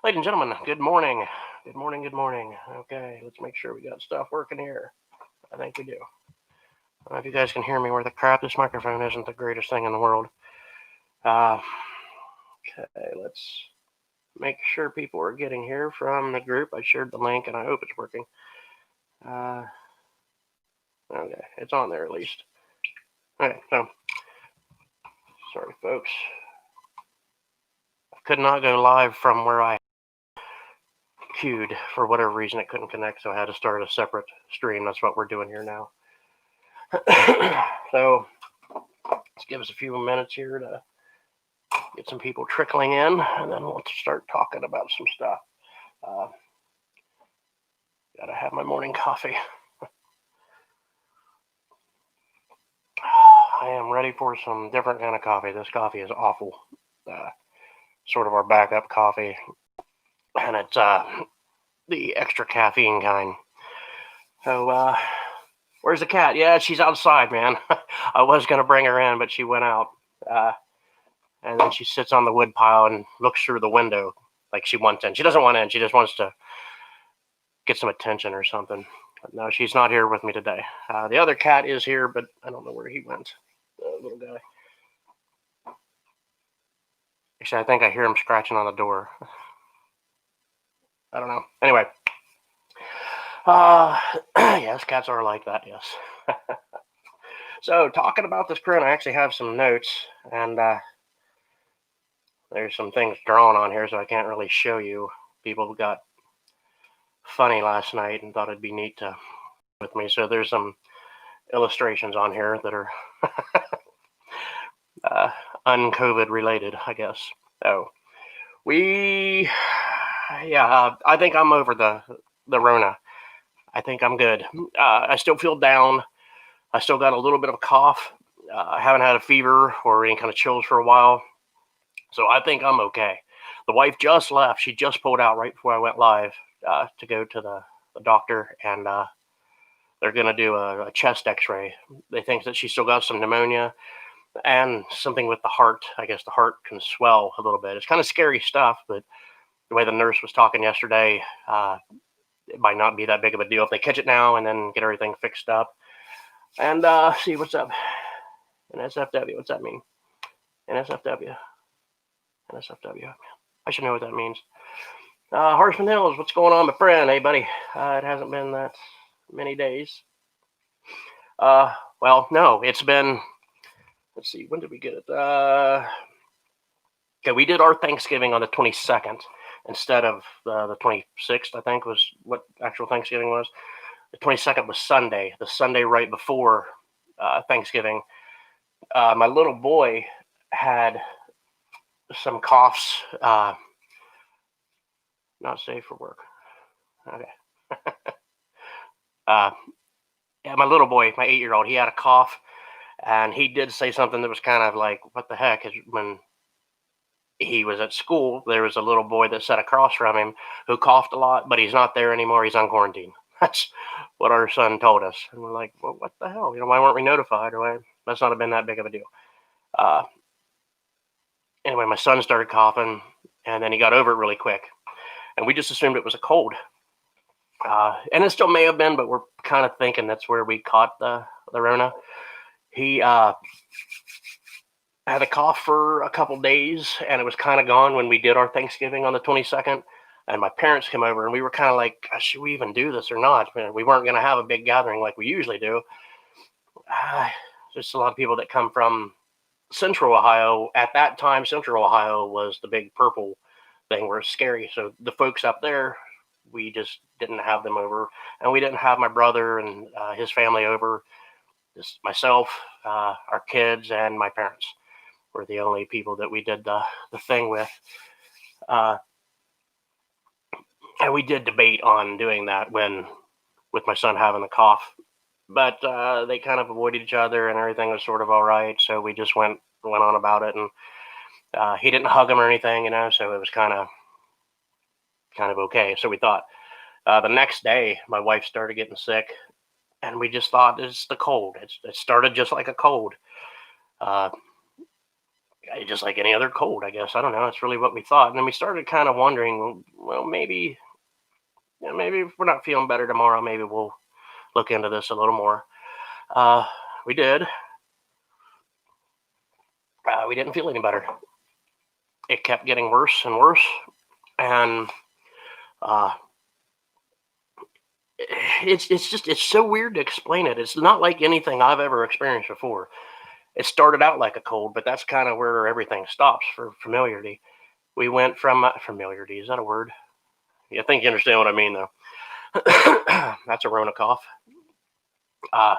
Ladies and gentlemen, good morning. Good morning, good morning. Okay, let's make sure we got stuff working here. I think we do. I don't know if you guys can hear me where the crap. This microphone isn't the greatest thing in the world. Uh, okay, let's make sure people are getting here from the group. I shared the link and I hope it's working. Uh, okay, it's on there at least. Okay, so, sorry folks. I could not go live from where I queued. For whatever reason, it couldn't connect, so I had to start a separate stream. That's what we're doing here now. So, let's give us a few minutes here to get some people trickling in, and then we'll start talking about some stuff. Uh, gotta have my morning coffee. I am ready for some different kind of coffee. This coffee is awful. Sort of our backup coffee, and it's the extra caffeine kind. So, where's the cat? Yeah, she's outside, man. I was gonna bring her in, but she went out. Uh, and then she sits on the wood pile and looks through the window like she wants in. She doesn't want in. She just wants to get some attention or something. But no, she's not here with me today. The other cat is here, but I don't know where he went. The little guy. Actually, I think I hear him scratching on the door. I don't know. Anyway. Yes, cats are like that, yes. So, talking about this corona, I actually have some notes, and there's some things drawn on here, so I can't really show you. People got funny last night and thought it'd be neat to with me. So there's some illustrations on here that are uh, un-COVID related, I guess. So we, yeah, I think I'm over the Rona. I think I'm good. I still feel down. I still got a little bit of a cough. I haven't had a fever or any kind of chills for a while, so I think I'm okay. The wife just left. She just pulled out right before I went live to go to the doctor, and they're going to do a chest X-ray. They think that she still got some pneumonia and something with the heart. I guess the heart can swell a little bit. It's kind of scary stuff, but the way the nurse was talking yesterday, it might not be that big of a deal if they catch it now and then get everything fixed up. And see what's up. NSFW, what's that mean? NSFW. NSFW. I should know what that means. Horseman Hills, what's going on, my friend? Hey, buddy. It hasn't been that many days. Well, no, it's been. Let's see, when did we get it? Okay, we did our Thanksgiving on the 22nd instead of the 26th, I think was what actual Thanksgiving was. The 22nd was Sunday, the Sunday right before Thanksgiving. My little boy had some coughs, not safe for work. Okay. Yeah, my little boy, my 8-year-old, he had a cough, and he did say something that was kind of like, "What the heck?" Is when he was at school, there was a little boy that sat across from him who coughed a lot, but he's not there anymore. He's on quarantine. That's what our son told us. And we're like, well, what the hell? Why weren't we notified? Or why? Must not have been that big of a deal. Uh, anyway, my son started coughing, and then he got over it really quick. And we just assumed it was a cold. And it still may have been, but we're kind of thinking that's where we caught the Rona. He had a cough for a couple days, and it was kind of gone when we did our Thanksgiving on the 22nd. And my parents came over, and we were kind of like, should we even do this or not? We weren't going to have a big gathering like we usually do. There's a lot of people that come from Central Ohio. At that time, Central Ohio was the big purple thing where it's scary. So the folks up there, we just didn't have them over, and we didn't have my brother and his family over. Just myself, our kids, and my parents were the only people that we did the thing with. And we did debate on doing that with my son having the cough, but they kind of avoided each other and everything was sort of all right. So we just went on about it, and he didn't hug him or anything, so it was kind of okay. So we thought the next day my wife started getting sick, and we just thought it's the cold. It started just like a cold. just like any other cold, I guess. I don't know. That's really what we thought. And then we started kind of wondering, well, maybe, maybe if we're not feeling better tomorrow, maybe we'll look into this a little more. Uh, we did. We didn't feel any better. It kept getting worse and worse, and uh, it's so weird to explain it. It's not like anything I've ever experienced before. It started out like a cold, but that's kind of where everything stops for familiarity. We went from familiarity. Is that a word? Yeah, I think you understand what I mean, though. That's a Rona cough. Uh,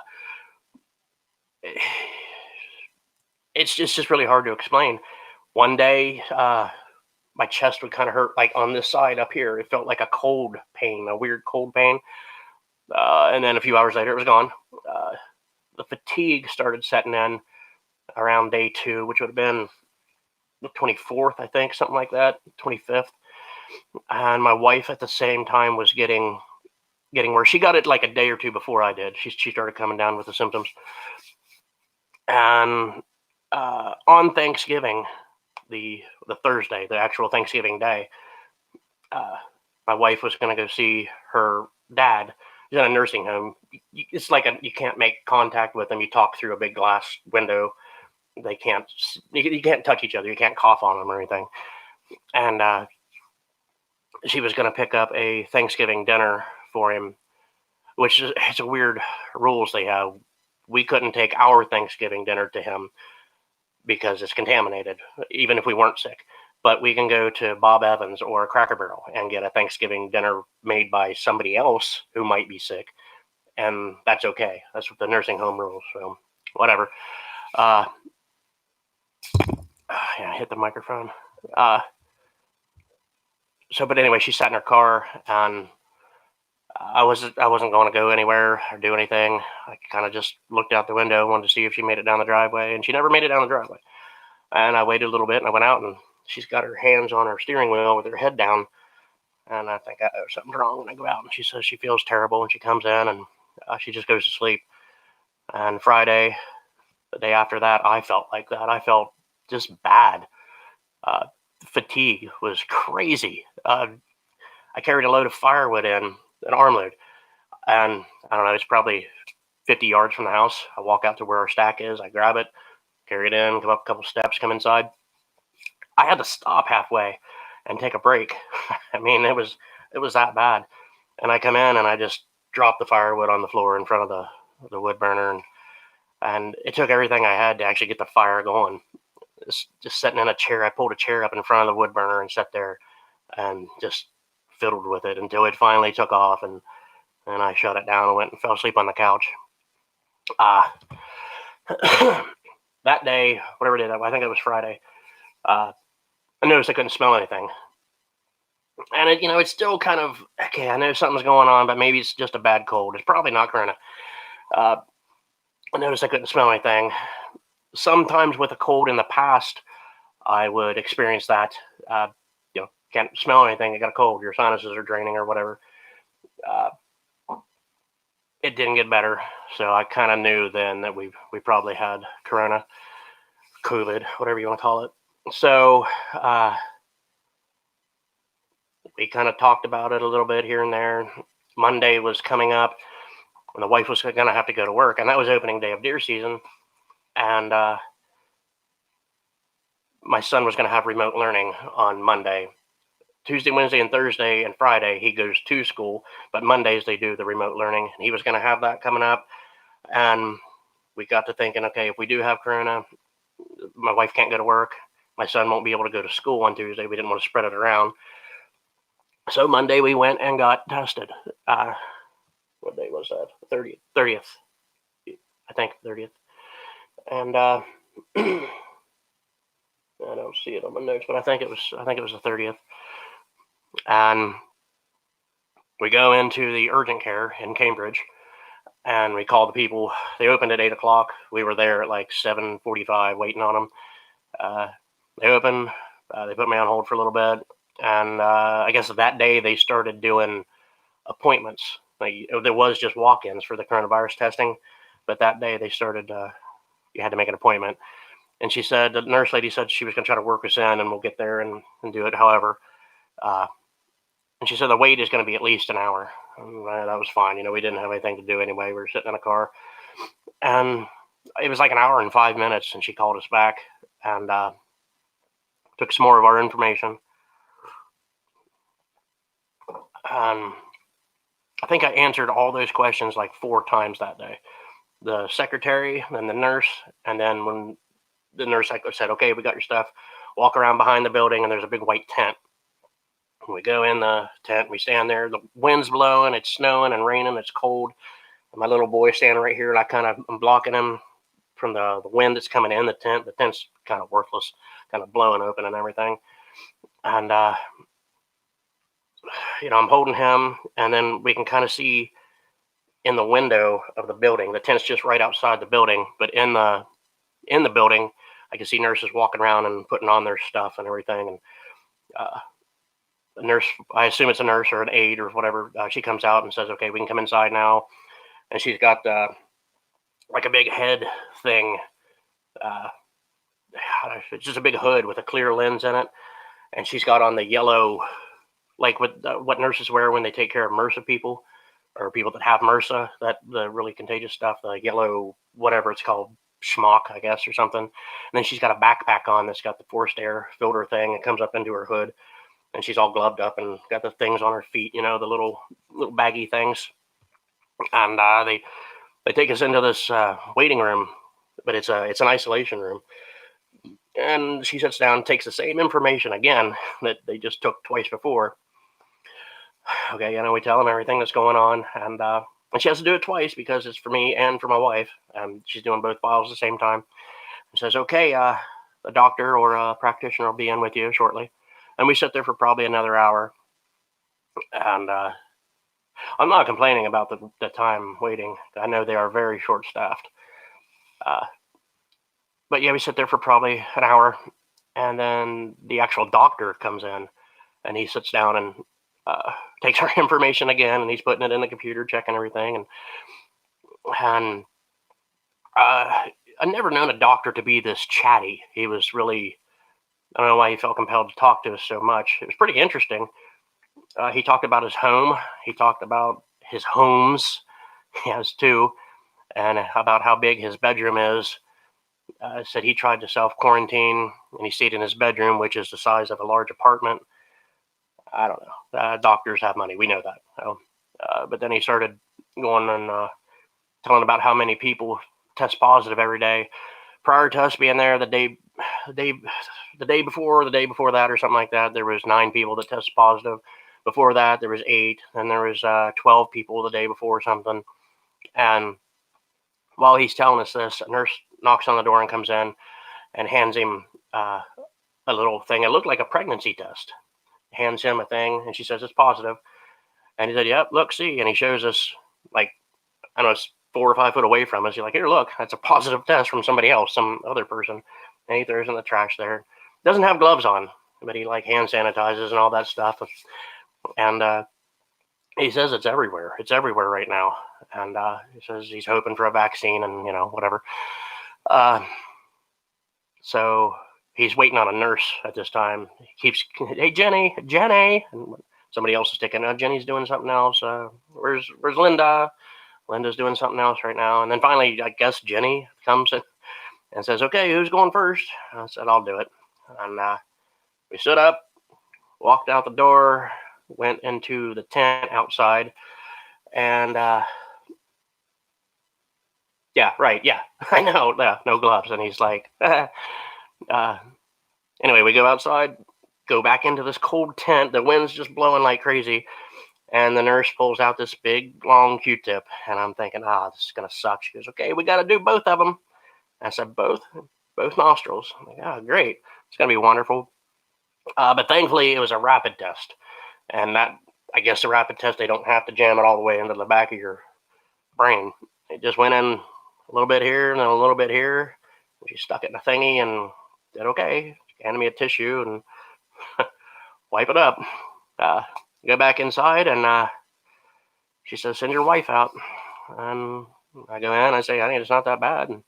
it's just really hard to explain. One day, my chest would kind of hurt, like on this side up here. It felt like a cold pain, a weird cold pain. And then a few hours later, it was gone. Uh, the fatigue started setting in around day 2, which would have been the 24th, I think, something like that, 25th. And my wife at the same time was getting worse. She got it like a day or two before I did. She started coming down with the symptoms. And on Thanksgiving, the Thursday, the actual Thanksgiving day, uh, my wife was going to go see her dad. He's in a nursing home. It's like you can't make contact with them. You talk through a big glass window. They can't. You can't touch each other. You can't cough on them or anything. And she was going to pick up a Thanksgiving dinner for him, which is it's a weird rules they have. We couldn't take our Thanksgiving dinner to him because it's contaminated, even if we weren't sick. But we can go to Bob Evans or Cracker Barrel and get a Thanksgiving dinner made by somebody else who might be sick, and that's okay. That's what the nursing home rules. So whatever. Uh, yeah, I hit the microphone. But anyway, she sat in her car, and I wasn't going to go anywhere or do anything. I kind of just looked out the window, wanted to see if she made it down the driveway, and she never made it down the driveway. And I waited a little bit, and I went out, and she's got her hands on her steering wheel with her head down. And I think something's wrong when I go out. And she says she feels terrible, and she comes in, and she just goes to sleep. And Friday, the day after that, I felt like that. I felt just bad. Uh, Fatigue was crazy. I carried a load of firewood in, an arm load, and I don't know, it's probably 50 yards from the house. I walk out to where our stack is. I grab it, carry it in, go up a couple steps, come inside. I had to stop halfway and take a break. I mean, it was that bad. And I come in and I just dropped the firewood on the floor in front of the wood burner, and it took everything I had to actually get the fire going. Just sitting in a chair, I pulled a chair up in front of the wood burner and sat there and just fiddled with it until it finally took off, and I shut it down and went and fell asleep on the couch. That day, whatever day that was, I think it was Friday, I noticed I couldn't smell anything. And it's still kind of, okay, I know something's going on, but maybe it's just a bad cold. It's probably not corona. I noticed I couldn't smell anything. Sometimes with a cold in the past, I would experience that. Can't smell anything. You got a cold. Your sinuses are draining or whatever. It didn't get better, so I kind of knew then that we probably had corona, COVID, whatever you want to call it. So we kind of talked about it a little bit here and there. Monday was coming up, and the wife was going to have to go to work, and that was opening day of deer season. And my son was going to have remote learning on Monday. Tuesday, Wednesday, and Thursday, and Friday, he goes to school, but Mondays they do the remote learning. And he was going to have that coming up. And we got to thinking, okay, if we do have corona, my wife can't go to work. My son won't be able to go to school on Tuesday. We didn't want to spread it around. So Monday we went and got tested. What day was that? 30th. I think 30th. And I don't see it on my notes, but I think it was the 30th. And we go into the urgent care in Cambridge, and we call the people. They opened at 8:00. We were there at like 7:45 waiting on them. They opened. They put me on hold for a little bit. And I guess that day they started doing appointments. There was just walk-ins for the coronavirus testing. But that day they started, you had to make an appointment. And she said, the nurse lady said she was going to try to work us in and we'll get there and do it. However, and she said the wait is going to be at least an hour. And that was fine. We didn't have anything to do anyway. We were sitting in a car. And it was like an hour and 5 minutes, and she called us back and took some more of our information. I think I answered all those questions like 4 times that day. The secretary, then the nurse, and then when the nurse said, okay, we got your stuff, walk around behind the building, and there's a big white tent. We go in the tent, we stand there, the wind's blowing, it's snowing and raining, it's cold. And my little boy standing right here, and I'm blocking him from the wind that's coming in the tent. The tent's kind of worthless, kind of blowing open and everything. And, I'm holding him, and then we can kind of see in the window of the building, the tent's just right outside the building, but in the building, I can see nurses walking around and putting on their stuff and everything. And the nurse, I assume it's a nurse or an aide or whatever, she comes out and says, okay, we can come inside now. And she's got like a big head thing. It's just a big hood with a clear lens in it. And she's got on the yellow, like what nurses wear when they take care of MRSA people or people that have MRSA, the really contagious stuff, the yellow, whatever it's called, schmuck, I guess, or something. And then she's got a backpack on that's got the forced air filter thing. It comes up into her hood. And she's all gloved up and got the things on her feet, the little baggy things. And they take us into this waiting room, but it's an isolation room. And she sits down, takes the same information again that they just took twice before. Okay, we tell them everything that's going on, and she has to do it twice because it's for me and for my wife. She's doing both files at the same time. And says, okay, a doctor or a practitioner will be in with you shortly. And we sit there for probably another hour. And I'm not complaining about the time waiting. I know they are very short-staffed. But yeah, we sit there for probably an hour. And then the actual doctor comes in. And he sits down and takes our information again. And he's putting it in the computer, checking everything. And I've never known a doctor to be this chatty. He was really... I don't know why he felt compelled to talk to us so much. It was pretty interesting. He talked about his home. He talked about his homes. He has 2. And about how big his bedroom is. Said he tried to self-quarantine, and he stayed in his bedroom, which is the size of a large apartment. I don't know. Doctors have money. We know that. So, but then he started going and telling about how many people test positive every day. Prior to us being there, the day before that, or something like that, there was 9 people that tested positive. Before that, there was 8, and there was 12 people the day before or something. And while he's telling us this, a nurse knocks on the door and comes in and hands him a little thing. It looked like a pregnancy test. Hands him a thing, and she says it's positive. And he said, "Yep, look, see." And he shows us, like, I don't know, it's 4 or 5 foot away from us. He's like, "Here, look, that's a positive test from somebody else, some other person." And he throws in the trash there. Doesn't have gloves on, but he like hand sanitizes and all that stuff. And he says it's everywhere. It's everywhere right now. And he says he's hoping for a vaccine and, whatever. So he's waiting on a nurse at this time. He keeps, "Hey, Jenny. And somebody else is sticking, Jenny's doing something else. Where's Linda? Linda's doing something else right now." And then finally, I guess Jenny comes in and says, "Okay, who's going first?" I said, "I'll do it." And we stood up, walked out the door, went into the tent outside, and yeah, right, yeah, I know, no gloves. And he's like, anyway, we go outside, go back into this cold tent. The wind's just blowing like crazy. And the nurse pulls out this big, long Q-tip. And I'm thinking, this is going to suck. She goes, "Okay, we got to do both of them." I said, both nostrils. I'm like, great. It's going to be wonderful. But thankfully, it was a rapid test. And that, I guess the rapid test, they don't have to jam it all the way into the back of your brain. It just went in a little bit here and then a little bit here. She stuck it in a thingy and said, "Okay." She handed me a tissue and wipe it up. Go back inside, and she says, "Send your wife out." And I go in, I say, "Honey, it's not that bad." And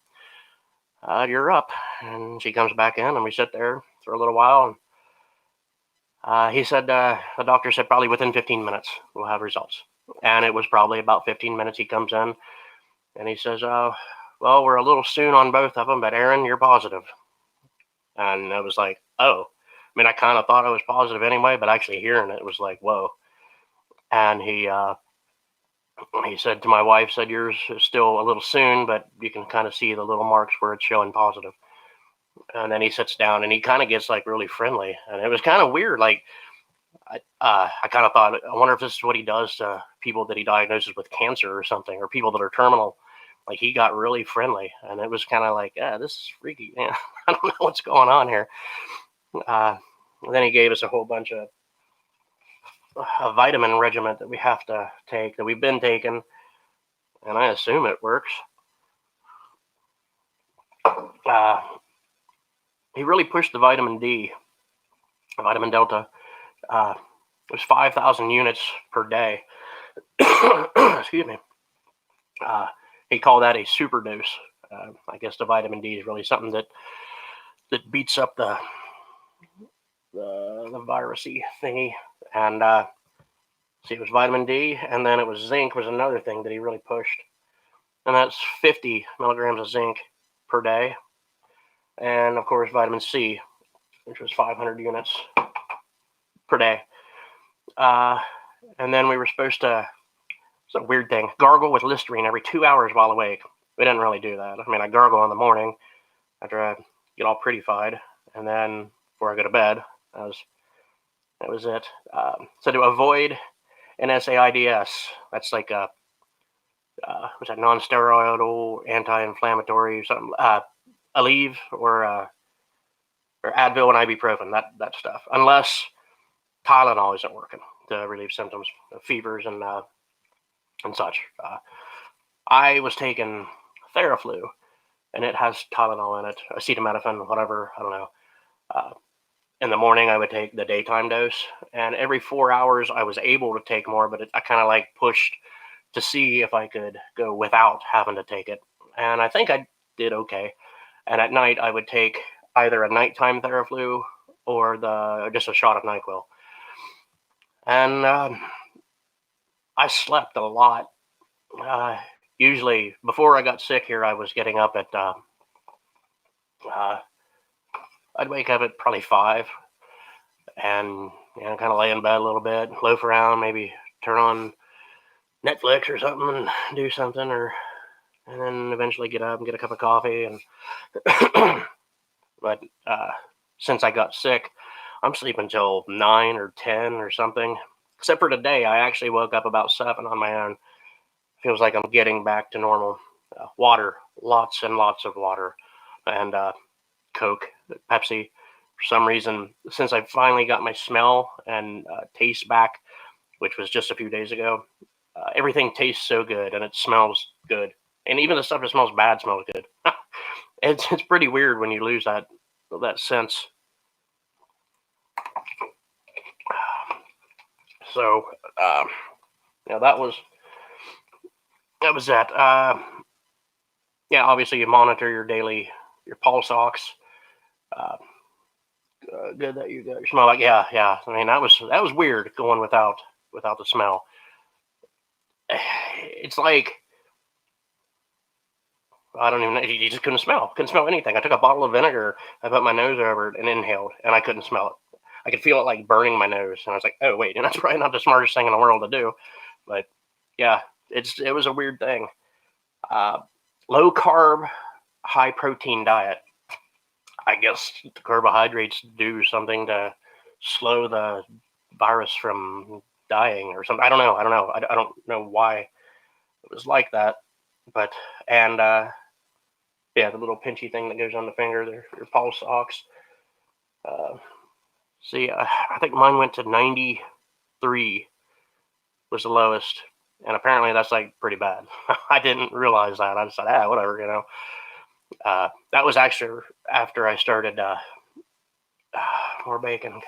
you're up. And she comes back in, and we sit there for a little while. And he said, the doctor said probably within 15 minutes we'll have results. And it was probably about 15 minutes. He comes in and he says, well, we're a little soon on both of them, but Aaron, you're positive. And I was like, oh. I mean, I kind of thought I was positive anyway, but actually hearing it was like, whoa. And he said to my wife, said, yours is still a little soon, but you can kind of see the little marks where it's showing positive. And then he sits down and he kind of gets like really friendly. And it was kind of weird. Like, I kind of thought, I wonder if this is what he does to people that he diagnoses with cancer or something, or people that are terminal. Like, he got really friendly, and it was kind of like, yeah, this is freaky, man. I don't know what's going on here. Then he gave us a whole bunch of a vitamin regimen that we have to take, that we've been taking, and I assume it works. He really pushed the vitamin D, vitamin Delta. It was 5,000 units per day. Excuse me. He called that a super dose. I guess the vitamin D is really something that beats up the virusy thingy. And see, it was vitamin D, and then it was zinc was another thing that he really pushed. And that's 50 milligrams of zinc per day. And of course, vitamin C, which was 500 units per day. And then we were supposed to, it's a weird thing, gargle with Listerine every 2 hours while awake. We didn't really do that. I mean, I gargle in the morning after I get all prettified, and then before I go to bed. That was it. So to avoid NSAIDs, that's like a what's that, non-steroidal anti-inflammatory something, Aleve or Advil and ibuprofen, that stuff. Unless Tylenol isn't working to relieve symptoms of fevers and such. I was taking Theraflu, and it has Tylenol in it, acetaminophen, whatever, I don't know. In the morning, I would take the daytime dose, and every 4 hours, I was able to take more, but I kind of like pushed to see if I could go without having to take it, and I think I did okay. And at night, I would take either a nighttime Theraflu or just a shot of NyQuil, and I slept a lot. Usually, before I got sick here, I was getting up at I'd wake up at probably 5 and kind of lay in bed a little bit, loaf around, maybe turn on Netflix or something and do something, and then eventually get up and get a cup of coffee. And but since I got sick, I'm sleeping till 9 or 10 or something. Except for today, I actually woke up about 7 on my own. Feels like I'm getting back to normal. Water, lots and lots of water, and Coke, Pepsi. For some reason, since I finally got my smell and taste back, which was just a few days ago, everything tastes so good and it smells good. And even the stuff that smells bad smells good. It's pretty weird when you lose that sense. So, that was that. Yeah, obviously you monitor your pulse ox. Good that you smell like, yeah. I mean, that was weird going without the smell. It's like, I don't even know. You just couldn't smell anything. I took a bottle of vinegar, I put my nose over it and inhaled, and I couldn't smell it. I could feel it like burning my nose, and I was like, oh wait, and that's probably not the smartest thing in the world to do, but yeah, it was a weird thing. Low carb, high protein diet. I guess the carbohydrates do something to slow the virus from dying or something. I don't know. I don't know why it was like that, but and yeah, the little pinchy thing that goes on the finger, your pulse ox. See, I think mine went to 93 was the lowest, and apparently that's like pretty bad. I didn't realize that. I just said, whatever. That was actually after I started more bacon.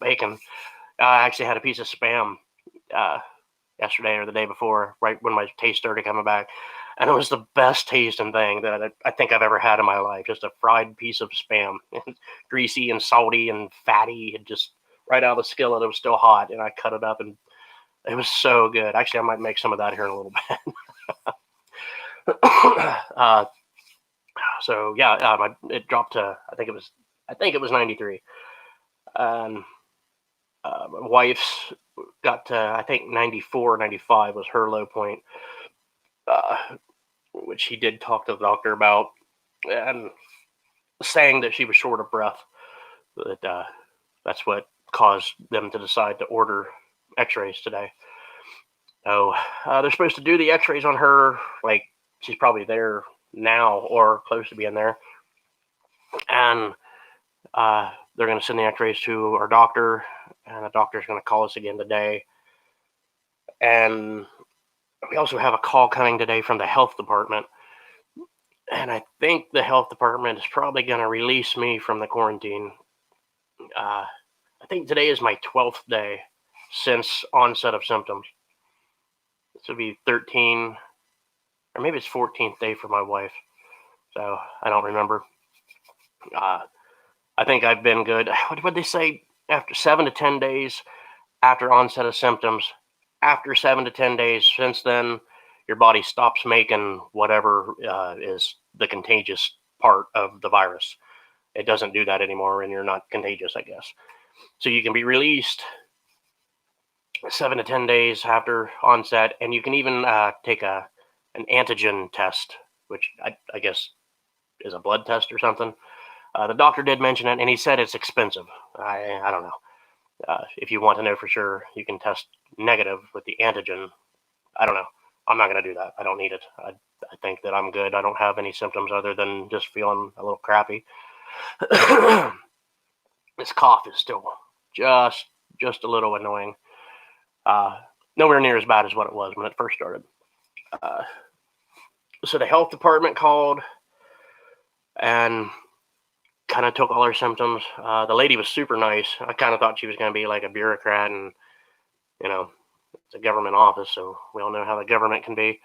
Bacon. I actually had a piece of Spam yesterday or the day before, right when my taste started coming back. and it was the best tasting thing that I think I've ever had in my life. Just a fried piece of Spam, greasy and salty and fatty, and just right out of the skillet. It was still hot, and I cut it up, and it was so good. Actually, I might make some of that here in a little bit. So yeah, it dropped to I think it was 93. Um, my wife's got to, I think 94, 95 was her low point, uh, which he did talk to the doctor about, and saying that she was short of breath. That that's what caused them to decide to order X-rays today. So they're supposed to do the X-rays on her, like she's probably there now or close to being there, and they're going to send the X-rays to our doctor, and the doctor's going to call us again today. And we also have a call coming today from the health department, and I think the health department is probably going to release me from the quarantine. I think today is my 12th day since onset of symptoms. This will be 13, or maybe it's 14th day for my wife. So I don't remember. I think I've been good. What would they say? After 7 to 10 days after onset of symptoms, after 7 to 10 days since then, your body stops making whatever is the contagious part of the virus. It doesn't do that anymore, and you're not contagious, I guess. So you can be released 7 to 10 days after onset, and you can even take an antigen test, which I guess is a blood test or something. The doctor did mention it, and he said it's expensive. I don't know. If you want to know for sure, you can test negative with the antigen. I don't know. I'm not going to do that. I don't need it. I think that I'm good. I don't have any symptoms other than just feeling a little crappy. This cough is still just a little annoying. Nowhere near as bad as what it was when it first started. So the health department called and kind of took all our symptoms. The lady was super nice. I kind of thought she was going to be like a bureaucrat, and it's a government office, so we all know how the government can be.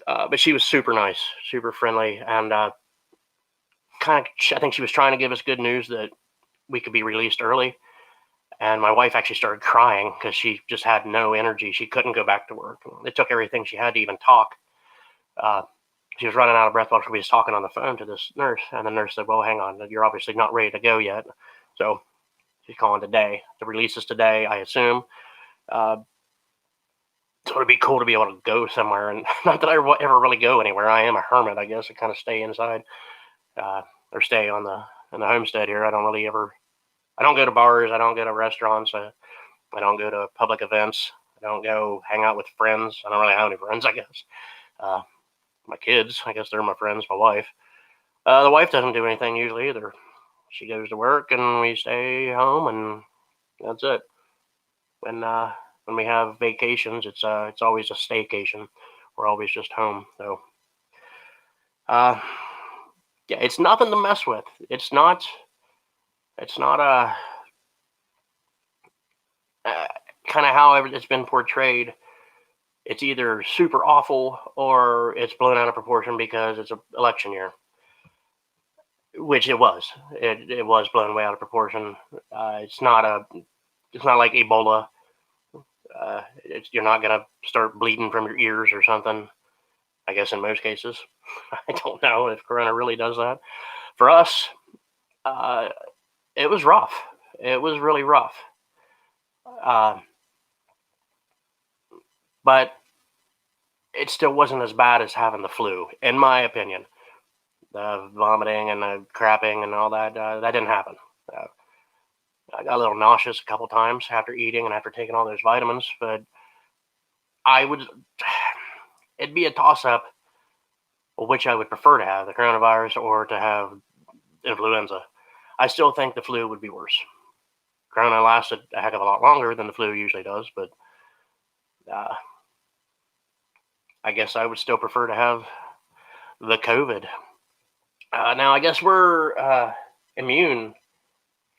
But she was super nice, super friendly, and I think she was trying to give us good news that we could be released early. And my wife actually started crying because she just had no energy. She couldn't go back to work. It took everything she had to even talk. She was running out of breath while she was talking on the phone to this nurse. And the nurse said, well, hang on, you're obviously not ready to go yet. So she's calling today. The release is today, I assume. So it'd be cool to be able to go somewhere. And not that I ever really go anywhere. I am a hermit, I guess. I kind of stay inside or stay in the homestead here. I don't go to bars. I don't go to restaurants. I don't go to public events. I don't go hang out with friends. I don't really have any friends, I guess. My kids, I guess they're my friends, my wife. The wife doesn't do anything usually either. She goes to work and we stay home, and that's it. When we have vacations, it's always a staycation. We're always just home. So yeah, it's nothing to mess with. It's not kind of how it's been portrayed. It's either super awful or it's blown out of proportion because it's an election year, which it was. It was blown way out of proportion. It's not like Ebola. You're not gonna start bleeding from your ears or something. I guess in most cases, I don't know if Corona really does that. For us, it was rough. It was really rough. But it still wasn't as bad as having the flu, in my opinion. The vomiting and the crapping and all that, that didn't happen. I got a little nauseous a couple times after eating and after taking all those vitamins, but it'd be a toss-up which I would prefer to have, the coronavirus or to have influenza. I still think the flu would be worse. Corona lasted a heck of a lot longer than the flu usually does, but I guess I would still prefer to have the COVID. Now, I guess we're immune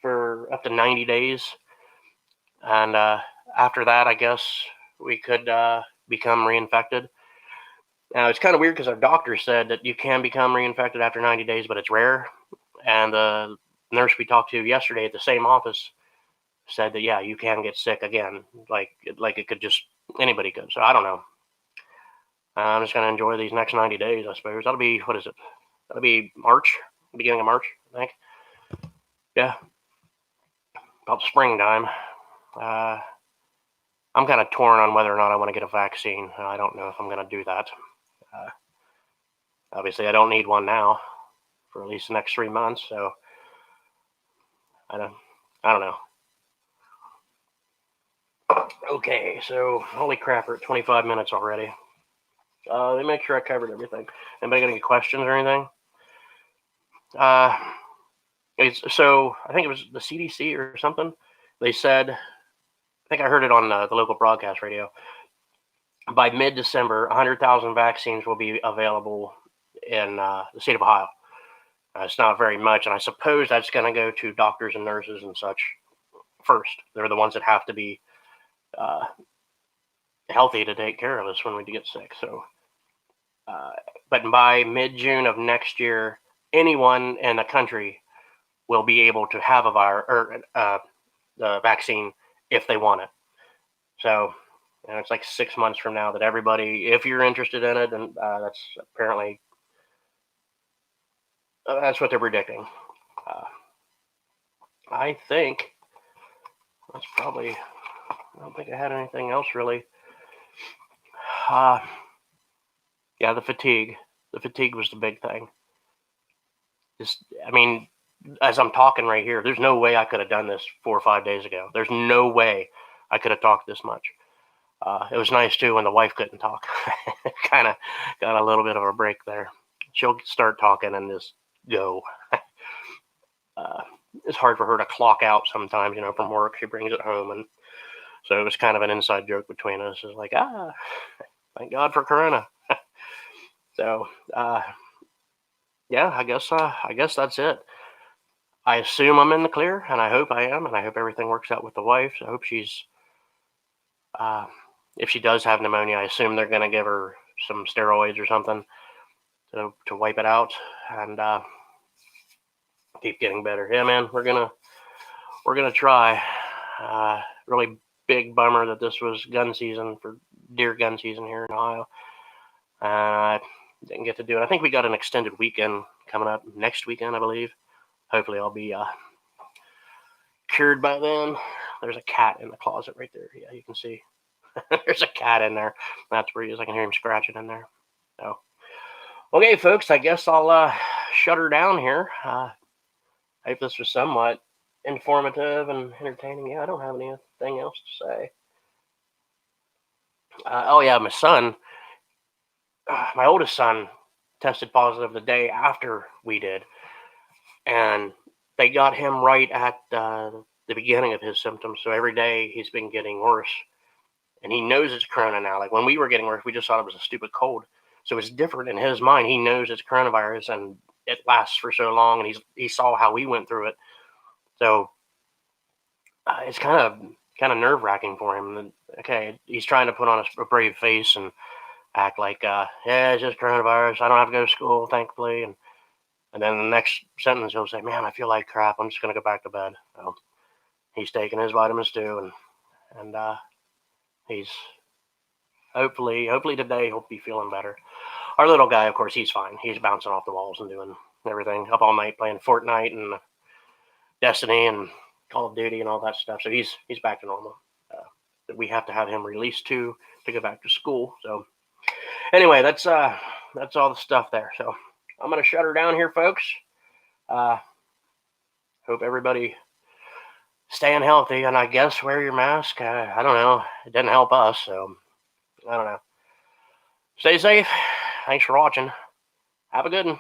for up to 90 days. And after that, I guess we could become reinfected. Now, it's kind of weird because our doctor said that you can become reinfected after 90 days, but it's rare. And the nurse we talked to yesterday at the same office said that, yeah, you can get sick again. Like it could just, anybody could. So I don't know. I'm just going to enjoy these next 90 days, I suppose. That'll be, what is it? That'll be March, beginning of March, I think. Yeah. About springtime. I'm kind of torn on whether or not I want to get a vaccine. I don't know if I'm going to do that. Obviously, I don't need one now for at least the next 3 months, so I don't know. Okay, so holy crap, we're at 25 minutes already. Let me make sure I covered everything. Anybody got any questions or anything? So I think it was the CDC or something. They said, I think I heard it on the local broadcast radio. By mid-December, 100,000 vaccines will be available in the state of Ohio. It's not very much, and I suppose that's going to go to doctors and nurses and such first. They're the ones that have to be healthy to take care of us when we get sick. So, but by mid-June of next year, anyone in the country will be able to have the vaccine if they want it. So, it's like 6 months from now that everybody, if you're interested in it, and that's apparently that's what they're predicting. I think that's probably. I don't think I had anything else really. Yeah, the fatigue. The fatigue was the big thing. As I'm talking right here, there's no way I could have done this 4 or 5 days ago. There's no way I could have talked this much. It was nice too when the wife couldn't talk. Kind of got a little bit of a break there. She'll start talking and just go. It's hard for her to clock out sometimes, from work. She brings it home, and so it was kind of an inside joke between us. It's like, thank God for Corona. So, yeah, I guess that's it. I assume I'm in the clear, and I hope I am, and I hope everything works out with the wife. I hope she's, if she does have pneumonia, I assume they're going to give her some steroids or something to wipe it out and keep getting better. Yeah, man, we're gonna try. Really big bummer that this was gun season for deer gun season here in Ohio. I didn't get to do it. I think we got an extended weekend coming up next weekend, I believe. Hopefully I'll be cured by then. There's a cat in the closet right there. Yeah, you can see. There's a cat in there. That's where he is. I can hear him scratching in there. So, okay, folks, I guess I'll shut her down here. I hope this was somewhat informative and entertaining. Yeah, I don't have anything else to say. Oh, yeah, my son, my oldest son, tested positive the day after we did. And they got him right at the beginning of his symptoms. So every day he's been getting worse. And he knows it's Corona now. Like when we were getting worse, we just thought it was a stupid cold. So it's different in his mind. He knows it's coronavirus and it lasts for so long. And he saw how we went through it. So it's kind of nerve-wracking for him. Okay, he's trying to put on a brave face and act like, yeah, it's just coronavirus. I don't have to go to school, thankfully. And then the next sentence he'll say, man, I feel like crap. I'm just going to go back to bed. So he's taking his vitamins too. And he's hopefully today he'll be feeling better. Our little guy, of course, he's fine. He's bouncing off the walls and doing everything, up all night playing Fortnite and Destiny and Call of Duty and all that stuff. So he's back to normal. We have to have him released to go back to school. So anyway, that's all the stuff there. So I'm gonna shut her down here, folks. Hope everybody staying healthy, and I guess wear your mask. I don't know. It didn't help us, so I don't know. Stay safe. Thanks for watching. Have a good one.